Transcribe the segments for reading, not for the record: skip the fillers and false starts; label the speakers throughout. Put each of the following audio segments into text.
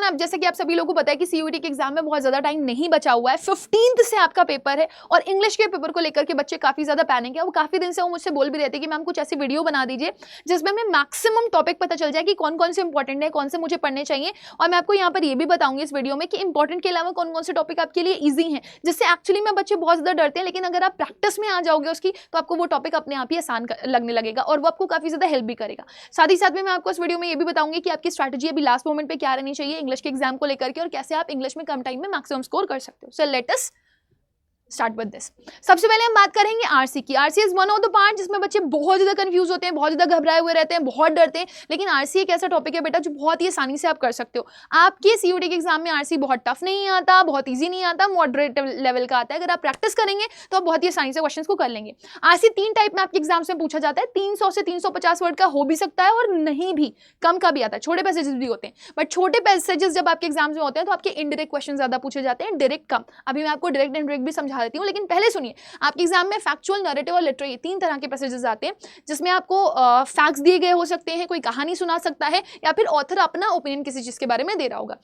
Speaker 1: On, अब जैसे कि आप सभी लोगों को पता है कि सीयूईटी के एग्जाम में बहुत ज्यादा टाइम नहीं बचा हुआ है, 15th से आपका पेपर है और इंग्लिश के पेपर को लेकर के बच्चे काफी ज्यादा पैनिक है। वो काफी दिन से वो मुझसे बोल भी रहे थे कि मैम कुछ ऐसी वीडियो बना दीजिए जिसमें हमें मैक्सिमम टॉपिक पता चल जाए कि कौन कौन से इंपॉर्टेंट है, कौन से मुझे पढ़ने चाहिए। और मैं आपको यहाँ पर ये भी बताऊंगी इस वीडियो में कि इंपॉर्टेंट के अलावा कौन कौन से टॉपिक आपके लिए ईजी हैं, जिससे एक्चुअली में बच्चे बहुत ज्यादा डरते हैं, लेकिन अगर आप प्रैक्टिस में आ जाओगे उसकी तो आपको वो टॉपिक अपने आप ही आसान लगने लगेगा और वो आपको काफी ज्यादा हेल्प भी करेगा। साथ ही साथ में मैं आपको इस वीडियो में ये भी बताऊंगी कि आपकी स्ट्रैटेजी अभी लास्ट मोमेंट पे क्या रहनी चाहिए इंग्लिश के एग्जाम को लेकर के और कैसे आप इंग्लिश में कम टाइम में मैक्सिमम स्कोर कर सकते हो। So let us start with this. सबसे पहले हम बात करेंगे आरसी की। RC is one of the part जिसमें बच्चे बहुत ज्यादा कंफ्यूज होते हैं, बहुत ज्यादा घबराए हुए रहते हैं, बहुत डरते हैं, लेकिन आरसी एक ऐसा टॉपिक है बेटा जो बहुत ही आसानी से आप कर सकते हो। आपके सीयूटी के एग्जाम में आरसी बहुत टफ नहीं आता, बहुत ईजी नहीं आता, मॉडरेट लेवल का आता है। अगर आप प्रैक्टिस करेंगे तो आप बहुत ही आसानी से क्वेश्चन को कर लेंगे। आरसी 3 टाइप में आपके एग्जाम में पूछा जाता है, 300 से 350 वर्ड का हो भी सकता है और नहीं भी, कम का भी आता है, छोटे पैसेजेस भी होते हैं। बट छोटे पैसेजेस जब आपके एग्जाम में होते हैं तो आपके इनडायरेक्ट क्वेश्चन ज्यादा पूछे जाते हैं, डायरेक्ट कम। अभी मैं आपको डायरेक्ट इनडायरेक्ट भी समझा देती हूँ, लेकिन पहले सुनिए, आपके एग्जाम में फैक्चुअल, नैरेटिव और लिटरेरी 3 तरह के पैसेजेस आते हैं जिसमें आपको फैक्ट्स दिए गए हो सकते हैं, कोई कहानी सुना सकता है या फिर ऑथर अपना ओपिनियन किसी चीज के बारे में दे रहा होगा।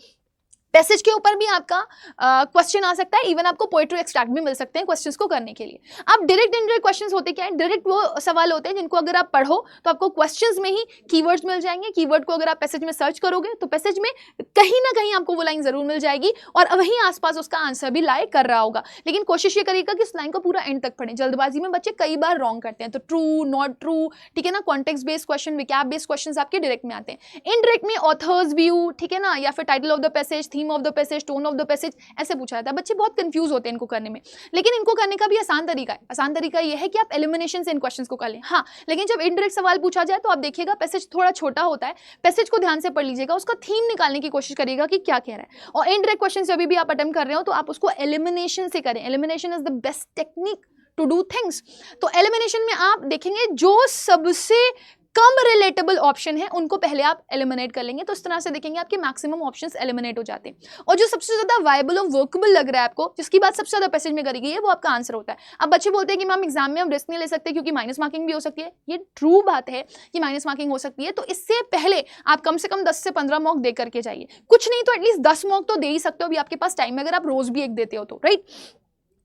Speaker 1: पैसेज के ऊपर भी आपका क्वेश्चन आ सकता है, इवन आपको पोएट्री एक्सट्रैक्ट भी मिल सकते हैं क्वेश्चंस को करने के लिए। अब डायरेक्ट इनडायरेक्ट क्वेश्चंस होते क्या है? डायरेक्ट वो सवाल होते हैं जिनको अगर आप पढ़ो तो आपको क्वेश्चंस में ही कीवर्ड्स मिल जाएंगे। कीवर्ड को अगर आप पैसेज में सर्च करोगे तो पैसेज में कहीं ना कहीं आपको वो लाइन जरूर मिल जाएगी और वहीं आसपास उसका आंसर भी लाई कर रहा होगा। लेकिन कोशिश ये करिएगा कि इस लाइन को पूरा एंड तक पढ़ें। जल्दबाजी में बच्चे कई बार रॉन्ग करते हैं, तो ट्रू, नॉट ट्रू, ठीक है ना, कॉन्टेक्स्ट बेस्ड क्वेश्चन, विकैप बेस्ड क्वेश्चन आपके डायरेक्ट में आते हैं। इनडायरेक्ट में ऑथर्स व्यू, ठीक है ना, या फिर title of the passage, theme of the passage, tone of the passage, ऐसे पूछा जाता है। बच्चे बहुत कंफ्यूज होते हैं इनको करने में, लेकिन इनको करने का भी आसान तरीका है। आसान तरीका ये है कि आप एलिमिनेशन से इन क्वेश्चंस को कर लें। हाँ, लेकिन जब इनडायरेक्ट सवाल पूछा जाए तो आप देखिएगा पैसेज थोड़ा छोटा होता है, पैसेज को ध्यान से पढ़ लीजिएगा, उसका थीम निकालने की कोशिश करिएगा कि क्या कह रहा है। और इनडायरेक्ट क्वेश्चन जब भी आप अटेम्प्ट कर रहे हो तो आप उसको एलिमिनेशन से करें। Elimination is the best technique to do things. तो एलिमिनेशन में आप देखेंगे जो सबसे कम रिलेटेबल ऑप्शन है उनको पहले आप एलिमिनेट कर लेंगे, तो इस तरह से देखेंगे आपके मैक्सिमम ऑप्शंस एलिमिनेट हो जाते हैं। और जो सबसे ज्यादा वायबल और वर्कबल लग रहा है आपको, जिसकी बात सबसे ज्यादा पैसेज में करी गई है, वो आपका आंसर होता है। अब बच्चे बोलते हैं कि मैम एग्जाम में हम रिस्क नहीं ले सकते क्योंकि माइनस मार्किंग भी हो सकती है। ये ट्रू बात है कि माइनस मार्किंग हो सकती है, तो इससे पहले आप कम से कम 10 से 15 मॉक दे करके जाइए। कुछ नहीं तो एटलीस्ट 10 मॉक तो दे ही सकते हो, अभी आपके पास टाइम है, अगर आप रोज भी एक देते हो तो, राइट।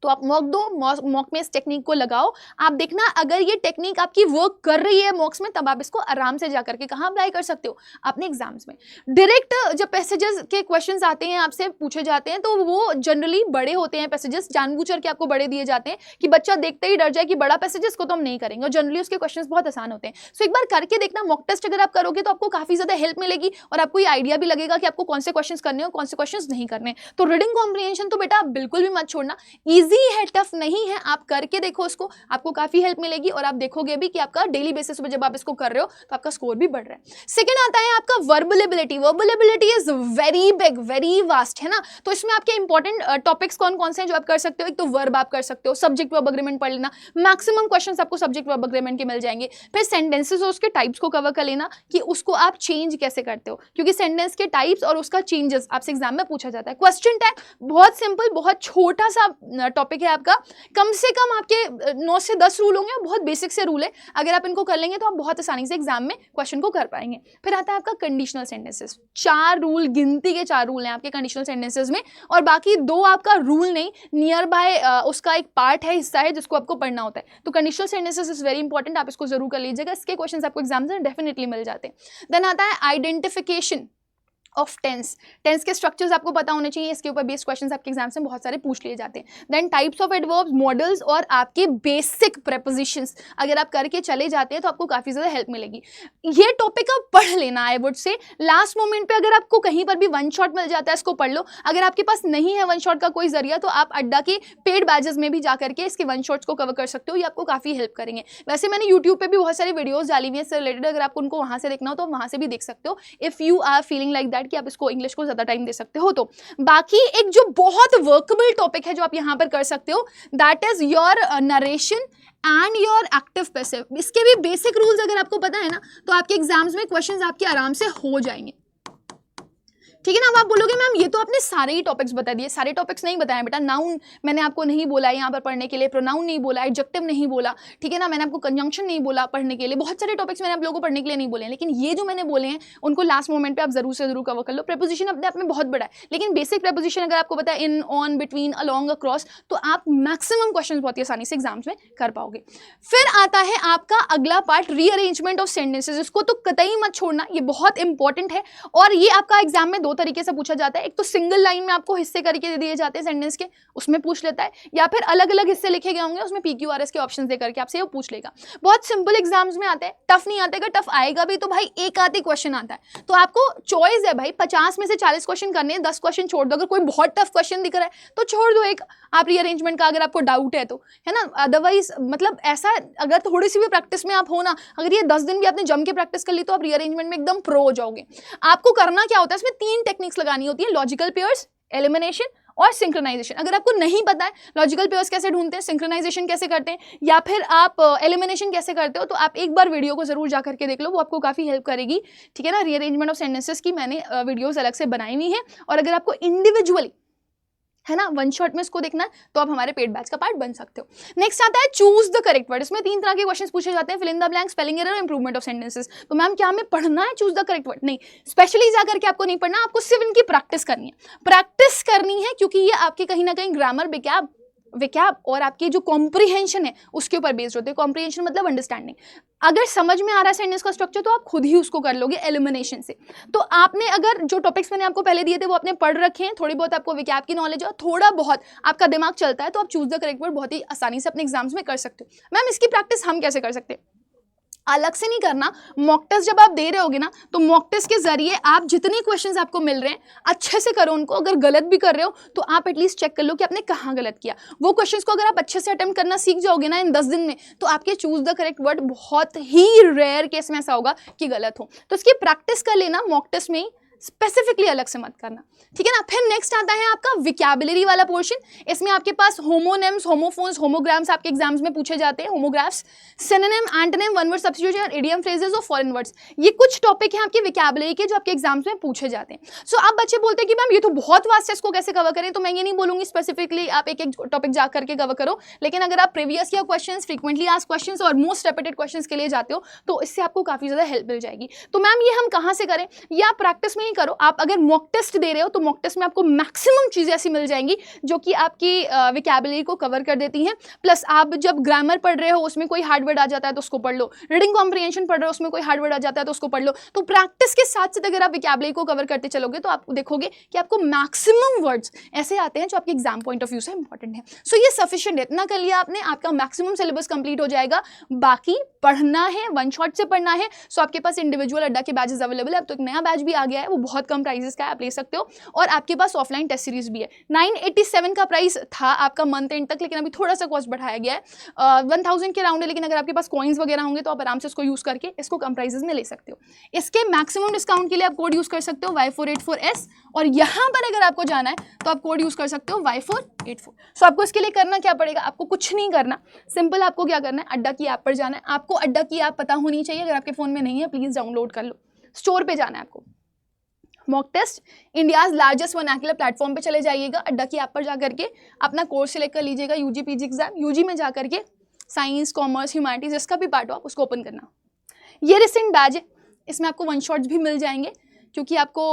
Speaker 1: तो आप मॉक दो, मॉक में इस टेक्निक को लगाओ। आप देखना अगर ये टेक्निक आपकी वर्क कर रही है मॉक्स में, तब आप इसको आराम से जाकर के कहाँ अप्लाई कर सकते हो? अपने एग्जाम्स में। डायरेक्ट जब पैसेजेस के क्वेश्चंस आते हैं, आपसे पूछे जाते हैं, तो वो जनरली बड़े होते हैं पैसेजेस, जानबूझकर के आपको बड़े दिए जाते हैं कि बच्चा देखते ही डर जाए कि बड़ा पैसेजेस को तो हम नहीं करेंगे, और जनरली उसके क्वेश्चंस बहुत आसान होते हैं। सो एक बार करके देखना, मॉक टेस्ट अगर आप करोगे तो आपको काफी ज्यादा हेल्प मिलेगी और आपको ये आइडिया भी लगेगा कि आपको कौन से क्वेश्चंस करने और कौन से क्वेश्चंस नहीं करने। तो रीडिंग कॉम्प्रिहेंशन तो बेटा बिल्कुल भी मत छोड़ना, ईजी है, टफ नहीं है, आप करके देखो उसको, आपको काफी हेल्प मिलेगी और आप देखोगे भी कि आपका डेली बेसिस पे जब आप इसको कर रहे हो तो आपका स्कोर भी बढ़ रहा है। सेकंड आता है आपका verbal ability. Verbal ability is very big, very vast, है ना। तो इसमें आपके इंपॉर्टेंट टॉपिक्स कौन कौन से हैं जो आप कर सकते हो? एक तो वर्ब आप कर सकते हो, सब्जेक्ट वर्ब अग्रीमेंट पढ़ लेना, मैक्सिमम क्वेश्चंस आपको सब्जेक्ट वर्ब अग्रीमेंट के मिल जाएंगे। फिर सेंटेंसेस और उसके टाइप्स को कवर कर लेना कि उसको आप चेंज कैसे करते हो, क्योंकि सेंटेंस के टाइप्स और उसका चेंजेस आपसे एग्जाम में पूछा जाता है। क्वेश्चन टैग बहुत सिंपल, बहुत छोटा सा टॉपिक है आपका, कम से कम आपके 9 से 10 रूल होंगे और बहुत बेसिक से रूल है। अगर आप इनको कर लेंगे तो आप बहुत आसानी से एग्जाम में क्वेश्चन को कर पाएंगे। फिर आता है आपका कंडीशनल सेंटेंसेस। 4 रूल, गिनती के 4 रूल हैं आपके कंडीशनल सेंटेंसेस में, और बाकी 2 आपका रूल नहीं, नियर बाय उसका एक पार्ट है, हिस्सा है जिसको आपको पढ़ना होता है। तो conditional sentences is very important, आप इसको जरूर कर लीजिएगा, इसके क्वेश्चन आपको एग्जाम में डेफिनेटली मिल जाते हैं। देन आता है आइडेंटिफिकेशन ऑफ टेंस। टेंस के स्ट्रक्चर्स आपको पता होने चाहिए, इसके ऊपर बेस्ड क्वेश्चंस आपके एग्जाम से बहुत सारे पूछ लिए जाते हैं। Then types of adverbs, modals और आपके बेसिक प्रेपोजिशंस अगर आप करके चले जाते हैं तो आपको काफी ज्यादा हेल्प मिलेगी। ये टॉपिक आप पढ़ लेना, I would say last moment पे अगर आपको कहीं पर भी वन शॉट मिल जाता है इसको पढ़ लो। अगर आपके पास नहीं है वन शॉट का कोई जरिया तो आप अड्डा के पेड बैचेस में भी जाकर के इसके वन शॉट्स को कवर कर सकते हो, ये आपको काफी हेल्प करेंगे। वैसे मैंने यूट्यूब पे भी बहुत सारी वीडियोस डाली हुई है इससे रिलेटेड, अगर आपको उनको वहां से देखना हो तो वहां से भी देख सकते हो, if you are feeling like that कि आप इसको इंग्लिश ज्यादा टाइम दे सकते हो। तो बाकी एक जो बहुत वर्कबल टॉपिक है जो आप यहां पर कर सकते हो, that is your narration and your active passive. इसके भी बेसिक रूल्स अगर आपको पता है ना तो आपके एग्जाम्स में क्वेश्चंस आपके आराम से हो जाएंगे। ठीक है ना। अब आप बोलोगे मैम ये तो आपने सारे ही टॉपिक्स बता दिए। सारे टॉपिक्स नहीं बताए बेटा। नाउन मैंने आपको नहीं बोला यहाँ पर पढ़ने के लिए, प्रोनाउन नहीं बोला, एडजेक्टिव नहीं बोला, ठीक है ना, मैंने आपको कंजंक्शन नहीं बोला पढ़ने के लिए, बहुत सारे टॉपिक्स मैंने आप लोगों को पढ़ने के लिए नहीं बोले हैं, लेकिन ये जो मैंने बोले हैं उनको लास्ट मोमेंट पे आप जरूर से जरूर कवर कर लो। प्रेपोजिशन अपने आप में बहुत बड़ा है, लेकिन बेसिक प्रेपोजिशन अगर आपको पता है इन, ऑन, बिटवीन, अलोंग, अक्रॉस, तो आप मैक्सिमम क्वेश्चन बहुत ही आसानी से एग्जाम्स में कर पाओगे। फिर आता है आपका अगला पार्ट, रीअरेंजमेंट ऑफ सेंटेंसेस। इसको तो कतई मत छोड़ना, ये बहुत इंपॉर्टेंट है और ये आपका एग्जाम में दो तरीके से पूछा जाता है। एक तो सिंगल लाइन में आपको हिस्से करके दे दिए जाते हैं सेंटेंस के, उसमें पूछ लेता है, या फिर अलग अलग हिस्से लिखे गए होंगे उसमें PQRS के ऑप्शंस दे करके आपसे वो पूछ लेगा। बहुत सिंपल एग्जाम्स में आते हैं, टफ नहीं आते। अगर टफ आएगा भी तो भाई एक आधे क्वेश्चन आता है, तो आपको चॉइस है भाई 50 में से 40 क्वेश्चन करने हैं, 10 क्वेश्चन छोड़ दो। अगर कोई बहुत टफ क्वेश्चन दिख रहा है तो छोड़ दो एक, आप रीअरेंजमेंट का अगर आपको डाउट है तो, है ना। अदरवाइज मतलब ऐसा अगर थोड़ी सी भी प्रैक्टिस में आप हो ना, अगर ये 10 दिन भी आपने जम के प्रैक्टिस कर ली तो आप रीअरेंजमेंट में एकदम प्रो हो जाओगे। आपको करना क्या होता है, इसमें 3 टेक्निक्स लगानी होती है, लॉजिकल पेयर्स, एलिमिनेशन और सिंक्रोनाइजेशन। अगर आपको नहीं पता है लॉजिकल पेयर्स कैसे ढूंढते हैं, सिंक्रोनाइजेशन कैसे करते हैं, या फिर आप एलिमिनेशन कैसे करते हो, तो आप एक बार वीडियो को जरूर जा करके देख लो, वो आपको काफी हेल्प करेगी, ठीक है ना। रीअरेंजमेंट ऑफ सेंटेंसेस की मैंने वीडियोस अलग से बनाई हुई हैं, और अगर आपको इंडिविजुअली, है ना, वन शॉट में इसको देखना है तो आप हमारे पेड बैच का पार्ट बन सकते हो। नेक्स्ट आता है चूज द करेक्ट वर्ड। इसमें 3 तरह के क्वेश्चंस पूछे जाते हैं, fill in the blank, spelling error, improvement of sentences. तो मैम क्या हमें पढ़ना है चूज द करेक्ट वर्ड? नहीं, स्पेशली जाकर के आपको नहीं पढ़ना, आपको सिर्फ इनकी प्रैक्टिस करनी है। प्रैक्टिस करनी है क्योंकि ये आपके कहीं ना कहीं ग्रामर, विकैब और आपकी जो कॉम्प्रिहेंशन है उसके ऊपर बेस्ड होते हैं। कॉम्प्रिहेंशन मतलब अंडरस्टैंडिंग। अगर समझ में आ रहा है सेंटेंस का स्ट्रक्चर तो आप खुद ही उसको कर लोगे एलिमिनेशन से। तो आपने अगर जो टॉपिक्स मैंने आपको पहले दिए थे वो आपने पढ़ रखे हैं, थोड़ी बहुत आपको विकैब की नॉलेज है, थोड़ा बहुत आपका दिमाग चलता है, तो आप चूज द करेक्ट वर्ड बहुत ही आसानी से अपने एग्जाम्स में कर सकते हो। मैम इसकी प्रैक्टिस हम कैसे कर सकते हैं? अलग से नहीं करना, मॉक टेस्ट जब आप दे रहे होगे ना, तो मॉक टेस्ट के जरिए आप जितने क्वेश्चंस आपको मिल रहे हैं अच्छे से करो उनको। अगर गलत भी कर रहे हो तो आप एटलीस्ट चेक कर लो कि आपने कहाँ गलत किया। वो क्वेश्चंस को अगर आप अच्छे से अटेम्प्ट करना सीख जाओगे ना इन 10 दिन में, तो आपके चूज द करेक्ट वर्ड बहुत ही रेयर केस में ऐसा होगा कि गलत हो। तो इसकी प्रैक्टिस कर लेना, मॉक टेस्ट में ही, स्पेसिफिकली अलग से मत करना, ठीक है ना। फिर नेक्स्ट आता है आपका विकैबुलरी वाला पोर्शन। इसमें आपके पास होमोनिम्स, होमोफोन्स, होमोग्राम्स आपके एग्जाम्स में पूछे जाते हैं। Homographs, synonym, antonym, one word substitution, idiom phrases और फॉरेन वर्ड्स, ये कुछ टॉपिक हैं आपके विकैबुलरी के जो आपके एग्जाम्स में पूछे जाते हैं। सो अब बच्चे बोलते हैं कि मैम ये तो बहुत वास्ट है, इसको कैसे कवर करें? तो मैं ये नहीं बोलूंगी स्पेसिफिकली आप एक एक टॉपिक जा करके कवर करो, लेकिन अगर आप previous year questions, frequently asked questions और मोस्ट रिपीटेड क्वेश्चंस के लिए जाते हो तो इससे आपको काफी ज्यादा हेल्प मिल जाएगी। तो मैम ये हम कहाँ से करें? ये आप प्रैक्टिस में ही करो। आप अगर मॉक टेस्ट दे रहे हो तो मॉक टेस्ट में आपको मैक्सिमम चीजें ऐसी मिल जाएंगी जो कि आपकी विकैबुलरी को कवर कर देती हैं। प्लस आप जब ग्रामर पढ़ रहे हो उसमें कोई हार्ड वर्ड आ जाता है तो उसको पढ़ लो, रीडिंग कॉम्प्रिहेंशन पढ़ रहे हो उसमें कोई हार्ड वर्ड आ जाता है तो उसको पढ़ लो। तो प्रैक्टिस के साथ साथ अगर आप विकैबुलरी को कवर करते चलोगे तो आप देखोगे कि आपको मैक्सिमम वर्ड्स ऐसे आते हैं जो आपके एग्जाम पॉइंट ऑफ व्यू से इंपॉर्टेंट है। सो ये सफिशिएंट है, इतना कर लिया आपने, आपका मैक्सिमम सिलेबस कंप्लीट हो जाएगा। बाकी पढ़ना है, वन शॉट से पढ़ना है। सो आपके पास इंडिविजुअल अड्डा के बैचेस अवेलेबल है। अब तो एक नया बैच भी आ गया है, वो बहुत कम प्राइसेस का है, आप ले सकते हो। और आपके पास ऑफलाइन टेस्ट सीरीज भी है। 987 का प्राइस था आपका मंथ एंड तक, लेकिन अभी थोड़ा सा कॉस्ट बढ़ाया गया है, 1000 के राउंड है। लेकिन अगर आपके पास कॉइन्स वगैरह होंगे तो आप आराम से इसको यूज करके इसको कम प्राइसेस में ले सकते हो। इसके मैक्सिमम डिस्काउंट के लिए आप कोड यूज कर सकते हो Y484S, और यहाँ पर अगर आपको जाना है तो आप कोड यूज कर सकते हो Y484। सो आपको इसके लिए करना क्या पड़ेगा? आपको कुछ नहीं करना, सिंपल आपको क्या करना है, अड्डा की ऐप पर जाना है। आपको अड्डा की ऐप पता होनी चाहिए, अगर आपके फोन में नहीं है प्लीज डाउनलोड कर लो। स्टोर पे जाना है आपको, mock test India's largest vernacular platform पे चले जाइएगा, अड्डा की ऐप पर जाकर के अपना कोर्स सिलेक्ट कर लीजिएगा, यूजी पीजी एग्जाम। यूजी में जाकर के साइंस, कॉमर्स, ह्यूमैनिटीज जिसका भी पार्ट हो आप उसको ओपन करना। ये रिसेंट बैच है, इसमें आपको वन शॉट्स भी मिल जाएंगे क्योंकि आपको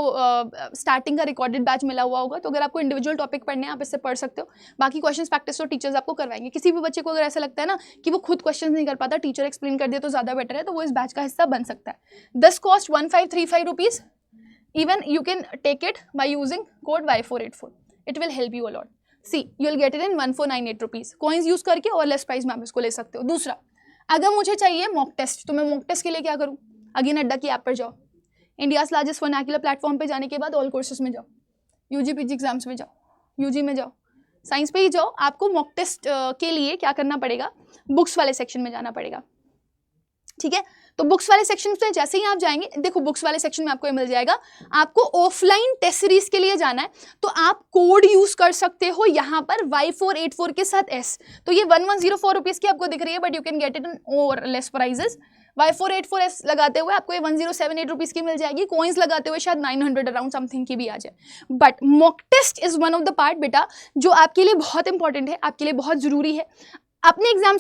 Speaker 1: स्टार्टिंग का रिकॉर्डेड बैच मिला हुआ होगा। तो अगर आपको इंडिविजुअल टॉपिक पढ़ने हैं आप इससे पढ़ सकते हो। बाकी क्वेश्चन प्रैक्टिस तो टीचर्स आपको करवाएंगे। किसी भी बच्चे को अगर ऐसा लगता है ना कि वो खुद क्वेश्चन नहीं कर पाता, टीचर एक्सप्लेन कर दिया तो ज़्यादा बेटर है, तो वो इस बैच का हिस्सा बन सकता है। This cost 1535 rupees. Even you can take it by using code Y484. It will help you a lot. See, you will get it in 1498 rupees. Coins use करके और लेस प्राइस में आप इसको ले सकते हो। दूसरा, अगर मुझे चाहिए मॉक टेस्ट, तो मैं मॉक टेस्ट के लिए क्या करूँ? अगेन अड्डा की ऐप पर जाओ, इंडियाज लार्जेस्ट वर्नाक्युलर प्लेटफॉर्म पे जाने के बाद ऑल कोर्सेज में जाओ, यूजी पीजी एग्जाम्स में जाओ, यूजी में जाओ, साइंस पे ही जाओ। आपको मॉक टेस्ट के लिए क्या करना पड़ेगा? बुक्स वाले सेक्शन में जाना पड़ेगा, ठीक है। तो बुक्स वाले सेक्शन में जैसे ही आप जाएंगे, देखो बुक्स वाले सेक्शन में आपको ये मिल जाएगा। आपको ऑफलाइन टेस्ट सीरीज के लिए जाना है तो आप कोड यूज कर सकते हो यहाँ पर Y484 के साथ S। तो ये 1104 रुपीज़ की आपको दिख रही है, but you can get it in और लेस प्राइजेस। Y484S लगाते हुए आपको ये 1078 रुपीज़ की मिल जाएगी, कॉइन्स लगाते हुए शायद 900 अराउंड समथिंग की भी आ जाए। But mock test is one of the part बेटा जो आपके लिए बहुत इंपॉर्टेंट है, आपके लिए बहुत ज़रूरी है। अपने एग्जाम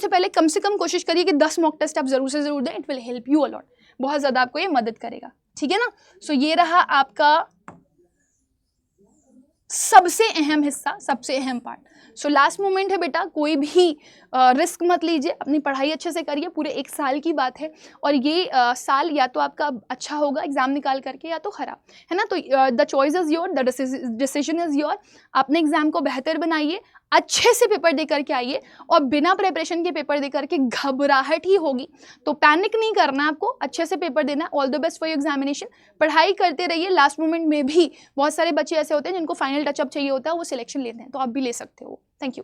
Speaker 1: से कम कोशिश करिए कि 10 मॉक टेस्ट आप जरूर से जरूर दें, it will help you a lot, बहुत ज़्यादा आपको ये मदद करेगा, ठीक है ना। सो ये रहा आपका सबसे अहम हिस्सा, सबसे अहम पार्ट। सो लास्ट मोमेंट है बेटा, कोई भी रिस्क मत लीजिए, अपनी पढ़ाई अच्छे से करिए, पूरे 1 साल की बात है और ये साल या तो आपका अच्छा होगा एग्जाम निकाल करके या तो खराब, है ना। तो the choice is your, the decision is your. अपने एग्जाम को बेहतर बनाइए, अच्छे से पेपर दे करके आइए और बिना प्रिपरेशन के पेपर दे करके घबराहट ही होगी, तो पैनिक नहीं करना आपको, अच्छे से पेपर देना है। All the best for your examination, पढ़ाई करते रहिए। लास्ट मोमेंट में भी बहुत सारे बच्चे ऐसे होते हैं जिनको फाइनल टचअप चाहिए होता है, वो सिलेक्शन लेते हैं, तो आप भी ले सकते हो। Thank you.